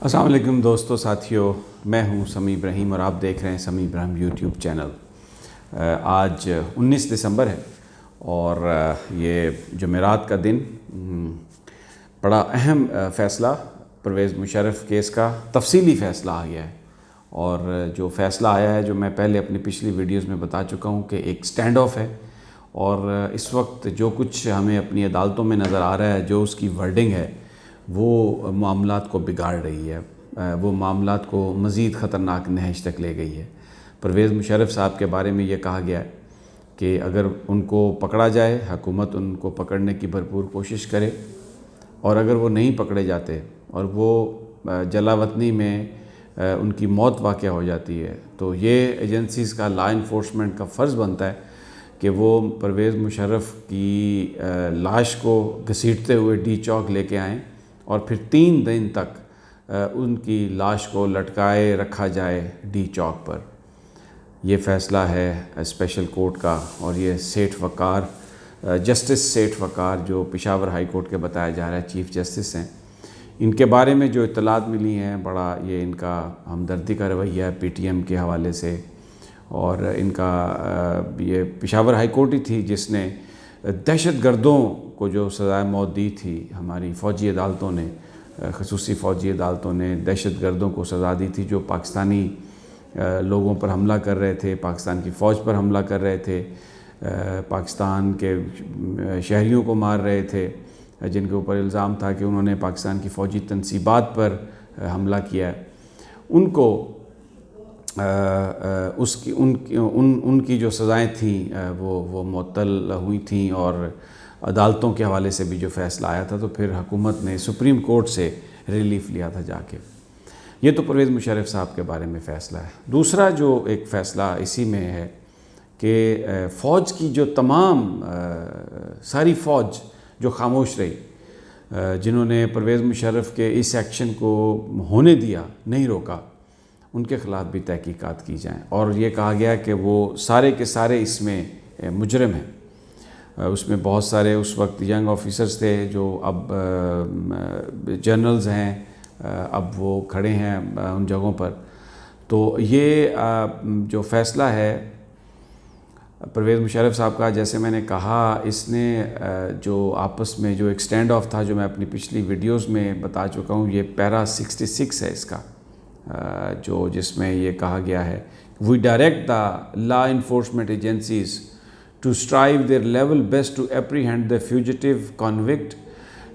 السلام علیکم دوستو ساتھیوں، میں ہوں سمیع ابراہیم اور آپ دیکھ رہے ہیں سمیع ابراہیم یوٹیوب چینل۔ آج 19 دسمبر ہے اور یہ جمعرات کا دن بڑا اہم فیصلہ پرویز مشرف کیس کا تفصیلی فیصلہ آ گیا ہے، اور جو فیصلہ آیا ہے جو میں پہلے اپنی پچھلی ویڈیوز میں بتا چکا ہوں کہ ایک سٹینڈ آف ہے، اور اس وقت جو کچھ ہمیں اپنی عدالتوں میں نظر آ رہا ہے، جو اس کی ورڈنگ ہے وہ معاملات کو بگاڑ رہی ہے، وہ معاملات کو مزید خطرناک نہج تک لے گئی ہے۔ پرویز مشرف صاحب کے بارے میں یہ کہا گیا ہے کہ اگر ان کو پکڑا جائے، حکومت ان کو پکڑنے کی بھرپور کوشش کرے، اور اگر وہ نہیں پکڑے جاتے اور وہ جلا وطنی میں ان کی موت واقع ہو جاتی ہے، تو یہ ایجنسیز کا لا انفورسمنٹ کا فرض بنتا ہے کہ وہ پرویز مشرف کی لاش کو گھسیٹتے ہوئے ڈی چوک لے کے آئیں، اور پھر 3 دن تک ان کی لاش کو لٹکائے رکھا جائے ڈی چوک پر۔ یہ فیصلہ ہے اسپیشل کورٹ کا، اور یہ سیٹھ وقار، جسٹس سیٹھ وقار جو پشاور ہائی کورٹ کے بتایا جا رہا ہے چیف جسٹس ہیں، ان کے بارے میں جو اطلاعات ملی ہیں، بڑا یہ ان کا ہمدردی کا رویہ ہے پی ٹی ایم کے حوالے سے، اور ان کا یہ پشاور ہائی کورٹ ہی تھی جس نے دہشت گردوں کو جو سزائے موت دی تھی، ہماری فوجی عدالتوں نے، خصوصی فوجی عدالتوں نے دہشت گردوں کو سزا دی تھی جو پاکستانی لوگوں پر حملہ کر رہے تھے، پاکستان کی فوج پر حملہ کر رہے تھے، پاکستان کے شہریوں کو مار رہے تھے، جن کے اوپر الزام تھا کہ انہوں نے پاکستان کی فوجی تنصیبات پر حملہ کیا۔ ان کو ان کی جو سزائیں تھیں وہ معطل ہوئی تھیں، اور عدالتوں کے حوالے سے بھی جو فیصلہ آیا تھا، تو پھر حکومت نے سپریم کورٹ سے ریلیف لیا تھا جا کے۔ یہ تو پرویز مشرف صاحب کے بارے میں فیصلہ ہے۔ دوسرا جو ایک فیصلہ اسی میں ہے کہ فوج کی جو تمام ساری فوج جو خاموش رہی، جنہوں نے پرویز مشرف کے اس ایکشن کو ہونے دیا، نہیں روکا، ان کے خلاف بھی تحقیقات کی جائیں، اور یہ کہا گیا کہ وہ سارے کے سارے اس میں مجرم ہیں۔ اس میں بہت سارے اس وقت ینگ آفیسرز تھے جو اب جنرلز ہیں، اب وہ کھڑے ہیں ان جگہوں پر۔ تو یہ جو فیصلہ ہے پرویز مشرف صاحب کا، جیسے میں نے کہا، اس نے جو آپس میں جو ایک سٹینڈ آف تھا جو میں اپنی پچھلی ویڈیوز میں بتا چکا ہوں، یہ پیرا 66 ہے اس کا، جو جس میں یہ کہا گیا ہے we direct the law enforcement agencies to strive their level best to apprehend the fugitive convict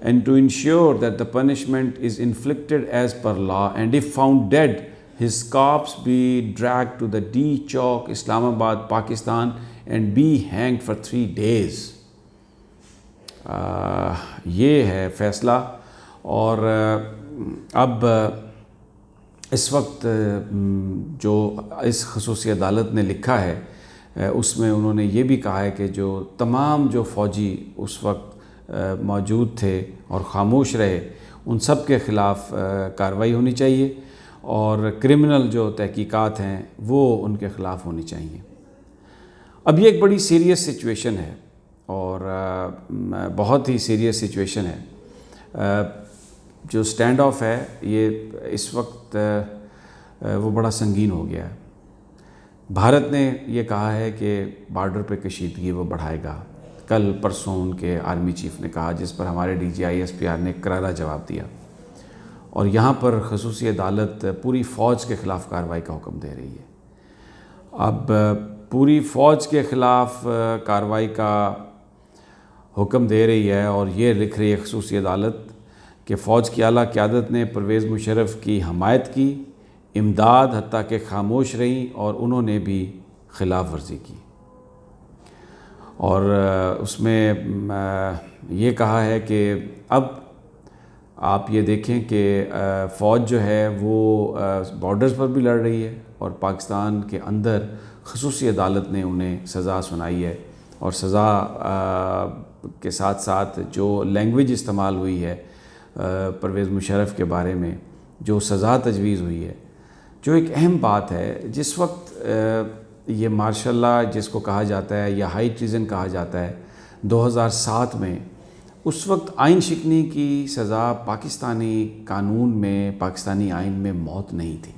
and to ensure that the punishment is inflicted as per law, and if found dead, his corpse be dragged to the D Chowk, Islamabad, Pakistan, and be hanged for 3 days. یہ ہے فیصلہ، اور اب اس وقت جو اس خصوصی عدالت نے لکھا ہے اس میں انہوں نے یہ بھی کہا ہے کہ جو تمام جو فوجی اس وقت موجود تھے اور خاموش رہے، ان سب کے خلاف کارروائی ہونی چاہیے، اور کرمنل جو تحقیقات ہیں وہ ان کے خلاف ہونی چاہیے۔ اب یہ ایک بڑی سیریس سچویشن ہے، اور بہت ہی سیریس سچویشن ہے۔ جو سٹینڈ آف ہے یہ اس وقت وہ بڑا سنگین ہو گیا ہے۔ بھارت نے یہ کہا ہے کہ بارڈر پہ کشیدگی وہ بڑھائے گا۔ کل پرسوں ان کے آرمی چیف نے کہا، جس پر ہمارے D G I S P R نے کرارا جواب دیا، اور یہاں پر خصوصی عدالت پوری فوج کے خلاف کارروائی کا حکم دے رہی ہے۔ اب پوری فوج کے خلاف کارروائی کا حکم دے رہی ہے، اور یہ لکھ رہی ہے خصوصی عدالت کہ فوج کی اعلیٰ قیادت نے پرویز مشرف کی حمایت کی، امداد حتیٰ کہ خاموش رہیں، اور انہوں نے بھی خلاف ورزی کی۔ اور اس میں یہ کہا ہے کہ اب آپ یہ دیکھیں کہ فوج جو ہے وہ بارڈرز پر بھی لڑ رہی ہے، اور پاکستان کے اندر خصوصی عدالت نے انہیں سزا سنائی ہے، اور سزا کے ساتھ ساتھ جو لینگویج استعمال ہوئی ہے پرویز مشرف کے بارے میں، جو سزا تجویز ہوئی ہے، جو ایک اہم بات ہے۔ جس وقت یہ مارشل لاء جس کو کہا جاتا ہے یا ہائی ٹریزن کہا جاتا ہے، 2007 میں اس وقت آئین شکنی کی سزا پاکستانی قانون میں، پاکستانی آئین میں موت نہیں تھی،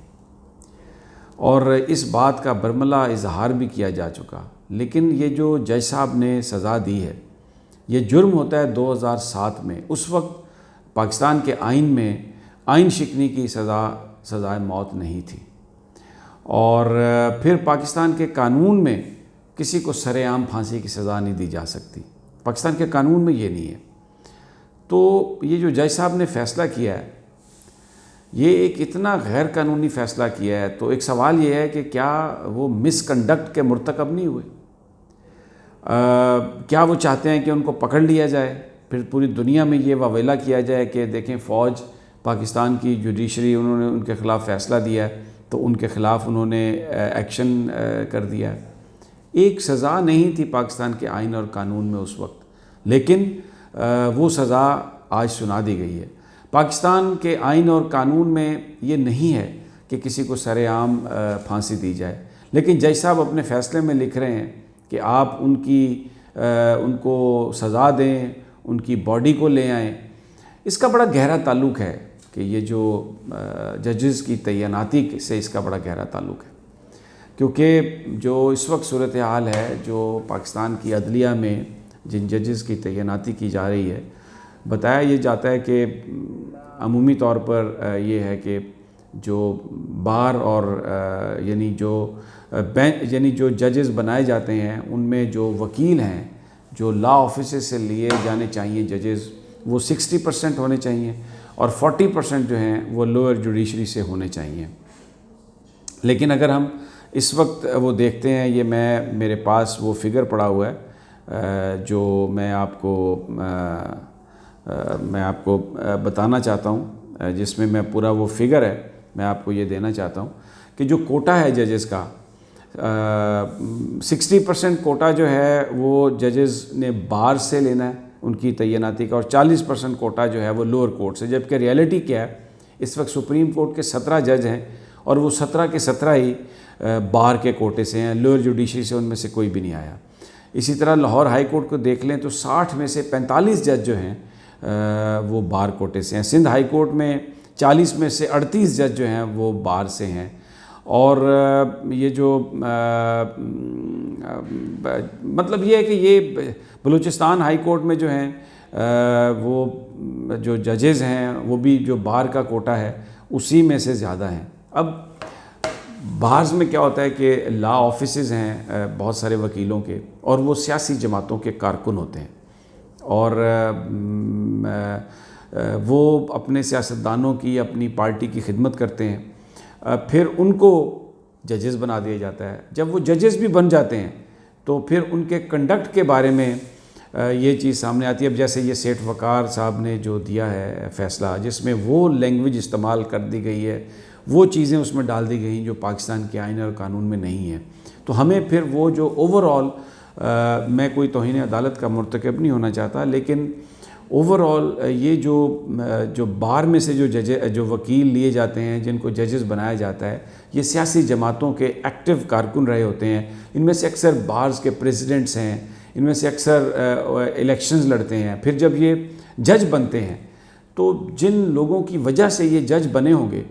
اور اس بات کا برملا اظہار بھی کیا جا چکا۔ لیکن یہ جو جج صاحب نے سزا دی ہے، یہ جرم ہوتا ہے 2007 میں۔ اس وقت پاکستان کے آئین میں آئین شکنی کی سزائے موت نہیں تھی، اور پھر پاکستان کے قانون میں کسی کو سر عام پھانسی کی سزا نہیں دی جا سکتی، پاکستان کے قانون میں یہ نہیں ہے۔ تو یہ جو جج صاحب نے فیصلہ کیا ہے، یہ ایک اتنا غیر قانونی فیصلہ کیا ہے، تو ایک سوال یہ ہے کہ کیا وہ مس کنڈکٹ کے مرتکب نہیں ہوئے؟ کیا وہ چاہتے ہیں کہ ان کو پکڑ لیا جائے، پھر پوری دنیا میں یہ واویلا کیا جائے کہ دیکھیں فوج پاکستان کی جوڈیشری، انہوں نے ان کے خلاف فیصلہ دیا ہے تو ان کے خلاف انہوں نے ایکشن کر دیا ہے؟ ایک سزا نہیں تھی پاکستان کے آئین اور قانون میں اس وقت، لیکن وہ سزا آج سنا دی گئی ہے۔ پاکستان کے آئین اور قانون میں یہ نہیں ہے کہ کسی کو سر عام پھانسی دی جائے، لیکن جج صاحب اپنے فیصلے میں لکھ رہے ہیں کہ آپ ان کو سزا دیں، ان کی باڈی کو لے آئیں۔ اس کا بڑا گہرا تعلق ہے کہ یہ جو ججز کی تعیناتی سے اس کا بڑا گہرا تعلق ہے، کیونکہ جو اس وقت صورتحال ہے، جو پاکستان کی عدلیہ میں جن ججز کی تعیناتی کی جا رہی ہے، بتایا یہ جاتا ہے کہ عمومی طور پر یہ ہے کہ جو بار اور یعنی جو ججز بنائے جاتے ہیں، ان میں جو وکیل ہیں، جو لا آفیسز سے لیے جانے چاہیے ججز، وہ 60% ہونے چاہیے، اور 40% جو ہیں وہ لوئر جوڈیشری سے ہونے چاہیے۔ لیکن اگر ہم اس وقت وہ دیکھتے ہیں، یہ میرے پاس وہ فگر پڑا ہوا ہے جو میں آپ کو بتانا چاہتا ہوں، جس میں پورا وہ فگر ہے، میں آپ کو یہ دینا چاہتا ہوں کہ جو کوٹا ہے ججز کا، 60% کوٹا جو ہے وہ ججز نے بار سے لینا ہے ان کی تعیناتی کا، اور 40% کوٹا جو ہے وہ لوور کورٹ سے، جبکہ ریئلٹی کیا ہے، اس وقت سپریم کورٹ کے 17 جج ہیں، اور وہ 17 کے 17 ہی بار کے کوٹے سے ہیں، لوئر جوڈیشری سے ان میں سے کوئی بھی نہیں آیا۔ اسی طرح لاہور ہائی کورٹ کو دیکھ لیں تو 60 میں سے 45 جج جو ہیں وہ بار کوٹے سے ہیں، سندھ ہائی کورٹ میں 40 میں سے 38 جج جو ہیں وہ بار سے ہیں، اور یہ جو مطلب یہ ہے کہ یہ بلوچستان ہائی کورٹ میں جو ہیں وہ جو ججز ہیں وہ بھی جو بار کا کوٹا ہے اسی میں سے زیادہ ہیں۔ اب بارز میں کیا ہوتا ہے کہ لا آفیسز ہیں بہت سارے وکیلوں کے، اور وہ سیاسی جماعتوں کے کارکن ہوتے ہیں، اور وہ اپنے سیاستدانوں کی، اپنی پارٹی کی خدمت کرتے ہیں، پھر ان کو ججز بنا دیا جاتا ہے۔ جب وہ ججز بھی بن جاتے ہیں تو پھر ان کے کنڈکٹ کے بارے میں یہ چیز سامنے آتی ہے۔ اب جیسے یہ سیٹھ وقار صاحب نے جو دیا ہے فیصلہ، جس میں وہ لینگویج استعمال کر دی گئی ہے، وہ چیزیں اس میں ڈال دی گئی جو پاکستان کے آئین اور قانون میں نہیں ہیں، تو ہمیں پھر وہ جو اوور آل، میں کوئی توہین عدالت کا مرتکب نہیں ہونا چاہتا، لیکن اوور آل یہ جو بار میں سے جو وکیل لیے جاتے ہیں، جن کو ججز بنایا جاتا ہے، یہ سیاسی جماعتوں کے ایکٹیو کارکن رہے ہوتے ہیں۔ ان میں سے اکثر بارز کے پریزیڈنٹس ہیں، ان میں سے اکثر الیکشنز لڑتے ہیں۔ پھر جب یہ جج بنتے ہیں تو جن لوگوں کی وجہ سے یہ جج بنے ہوں گے،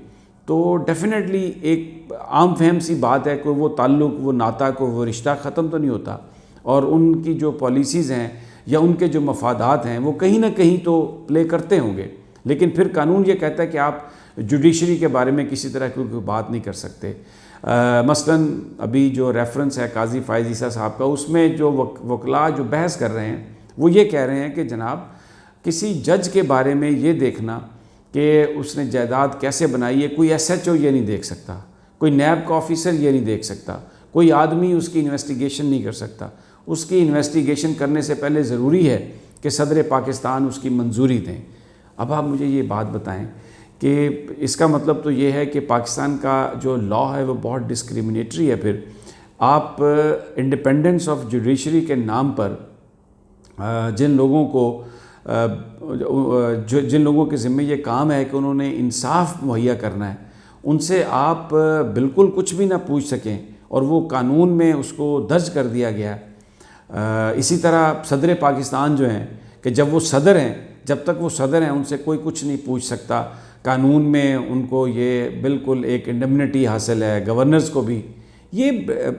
تو ڈیفینیٹلی ایک عام فہم سی بات ہے کہ وہ تعلق، وہ ناطہ، کو وہ رشتہ ختم تو نہیں ہوتا، اور ان کی جو پالیسیز ہیں یا ان کے جو مفادات ہیں وہ کہیں نہ کہیں تو پلے کرتے ہوں گے، لیکن پھر قانون یہ کہتا ہے کہ آپ جوڈیشری کے بارے میں کسی طرح کی کوئی بات نہیں کر سکتے۔ مثلاً ابھی جو ریفرنس ہے قاضی فائز عیسیٰ صاحب کا، اس میں جو وکلاء جو بحث کر رہے ہیں وہ یہ کہہ رہے ہیں کہ جناب کسی جج کے بارے میں یہ دیکھنا کہ اس نے جائیداد کیسے بنائی ہے، کوئی ایس ایچ او یہ نہیں دیکھ سکتا، کوئی نیب کا آفیسر یہ نہیں دیکھ سکتا، کوئی آدمی اس کی انویسٹیگیشن نہیں کر سکتا۔ اس کی انویسٹیگیشن کرنے سے پہلے ضروری ہے کہ صدر پاکستان اس کی منظوری دیں۔ اب آپ مجھے یہ بات بتائیں کہ اس کا مطلب تو یہ ہے کہ پاکستان کا جو لا ہے وہ بہت ڈسکریمنیٹری ہے۔ پھر آپ انڈیپینڈنس آف جوڈیشری کے نام پر جن لوگوں کے ذمے یہ کام ہے کہ انہوں نے انصاف مہیا کرنا ہے، ان سے آپ بالکل کچھ بھی نہ پوچھ سکیں، اور وہ قانون میں اس کو درج کر دیا گیا ہے۔ اسی طرح صدر پاکستان جو ہیں کہ جب وہ صدر ہیں، جب تک وہ صدر ہیں ان سے کوئی کچھ نہیں پوچھ سکتا، قانون میں ان کو یہ بالکل ایک انڈیمنٹی حاصل ہے، گورنرز کو بھی، یہ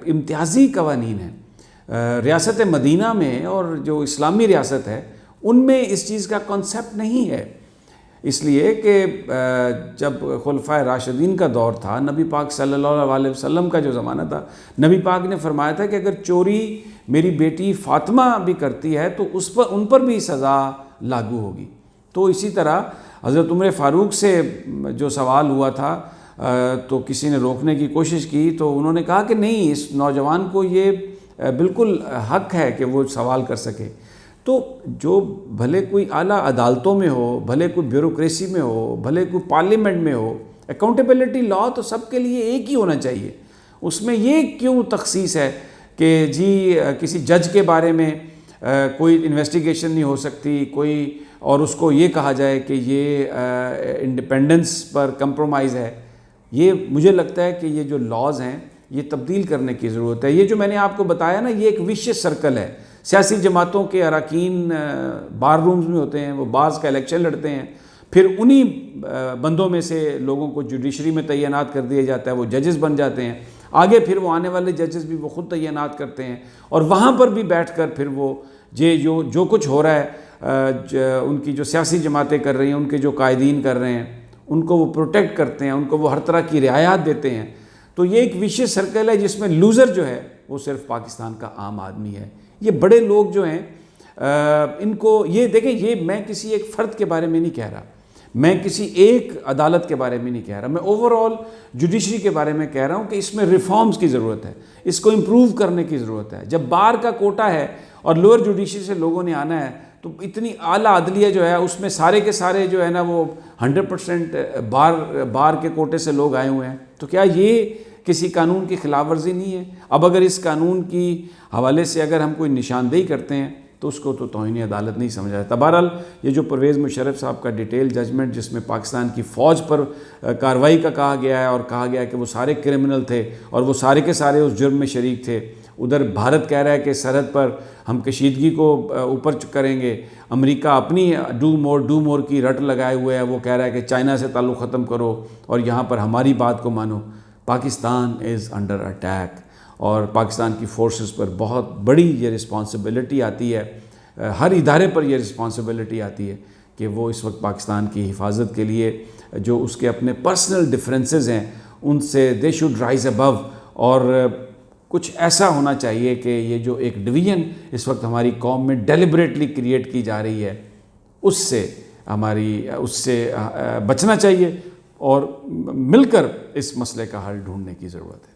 امتیازی قوانین ہیں۔ ریاست مدینہ میں اور جو اسلامی ریاست ہے ان میں اس چیز کا کانسیپٹ نہیں ہے، اس لیے کہ جب خلفائے راشدین کا دور تھا، نبی پاک صلی اللہ علیہ وسلم کا جو زمانہ تھا، نبی پاک نے فرمایا تھا کہ اگر چوری میری بیٹی فاطمہ بھی کرتی ہے تو ان پر بھی سزا لاگو ہوگی۔ تو اسی طرح حضرت عمر فاروق سے جو سوال ہوا تھا تو کسی نے روکنے کی کوشش کی تو انہوں نے کہا کہ نہیں، اس نوجوان کو یہ بالکل حق ہے کہ وہ سوال کر سکے۔ تو جو بھلے کوئی اعلیٰ عدالتوں میں ہو، بھلے کوئی بیوروکریسی میں ہو، بھلے کوئی پارلیمنٹ میں ہو، اکاؤنٹیبلٹی لا تو سب کے لیے ایک ہی ہونا چاہیے۔ اس میں یہ کیوں تخصیص ہے کہ جی کسی جج کے بارے میں کوئی انویسٹیگیشن نہیں ہو سکتی کوئی، اور اس کو یہ کہا جائے کہ یہ انڈیپینڈنس پر کمپرومائز ہے؟ یہ مجھے لگتا ہے کہ یہ جو لاز ہیں یہ تبدیل کرنے کی ضرورت ہے۔ یہ جو میں نے آپ کو بتایا نا، یہ ایک ویشیس سرکل ہے۔ سیاسی جماعتوں کے اراکین بار رومز میں ہوتے ہیں، وہ بارز کا الیکشن لڑتے ہیں، پھر انہی بندوں میں سے لوگوں کو جوڈیشری میں تعینات کر دیا جاتا ہے، وہ ججز بن جاتے ہیں، آگے پھر وہ آنے والے ججز بھی وہ خود تعینات کرتے ہیں، اور وہاں پر بھی بیٹھ کر پھر وہ جو کچھ ہو رہا ہے ان کی جو سیاسی جماعتیں کر رہی ہیں، ان کے جو قائدین کر رہے ہیں، ان کو وہ پروٹیکٹ کرتے ہیں، ان کو وہ ہر طرح کی رعایات دیتے ہیں۔ تو یہ ایک ویشیس سرکل ہے جس میں لوزر جو ہے وہ صرف پاکستان کا عام آدمی ہے۔ یہ بڑے لوگ جو ہیں ان کو یہ دیکھیں، یہ میں کسی ایک فرد کے بارے میں نہیں کہہ رہا، میں کسی ایک عدالت کے بارے میں نہیں کہہ رہا، میں اوورآل جوڈیشری کے بارے میں کہہ رہا ہوں کہ اس میں ریفارمز کی ضرورت ہے، اس کو امپروو کرنے کی ضرورت ہے۔ جب بار کا کوٹا ہے اور لوور جوڈیشری سے لوگوں نے آنا ہے تو اتنی اعلیٰ عدلیہ جو ہے اس میں سارے کے سارے جو ہے نا وہ 100% بار کے کوٹے سے لوگ آئے ہوئے ہیں، تو کیا یہ کسی قانون کی خلاف ورزی نہیں ہے؟ اب اگر اس قانون کی حوالے سے اگر ہم کوئی نشاندہی کرتے ہیں تو اس کو تو توہین عدالت نہیں سمجھا جاتا۔ بہرحال یہ جو پرویز مشرف صاحب کا ڈیٹیل ججمنٹ جس میں پاکستان کی فوج پر کارروائی کا کہا گیا ہے اور کہا گیا ہے کہ وہ سارے کرمنل تھے اور وہ سارے کے سارے اس جرم میں شریک تھے، ادھر بھارت کہہ رہا ہے کہ سرحد پر ہم کشیدگی کو اوپر کریں گے، امریکہ اپنی ڈو مور کی رٹ لگائے ہوئے ہے، وہ کہہ رہا ہے کہ چائنا سے تعلق ختم کرو اور یہاں پر ہماری بات کو مانو۔ پاکستان از انڈر اٹیک اور پاکستان کی فورسز پر بہت بڑی یہ رسپانسبلٹی آتی ہے، ہر ادارے پر یہ رسپانسبلٹی آتی ہے کہ وہ اس وقت پاکستان کی حفاظت کے لیے جو اس کے اپنے پرسنل ڈفرینسز ہیں ان سے دے شوڈ رائز ابو، اور کچھ ایسا ہونا چاہیے کہ یہ جو ایک ڈویژن اس وقت ہماری قوم میں ڈیلیبریٹلی کریٹ کی جا رہی ہے اس سے بچنا چاہیے اور مل کر اس مسئلے کا حل ڈھونڈنے کی ضرورت ہے۔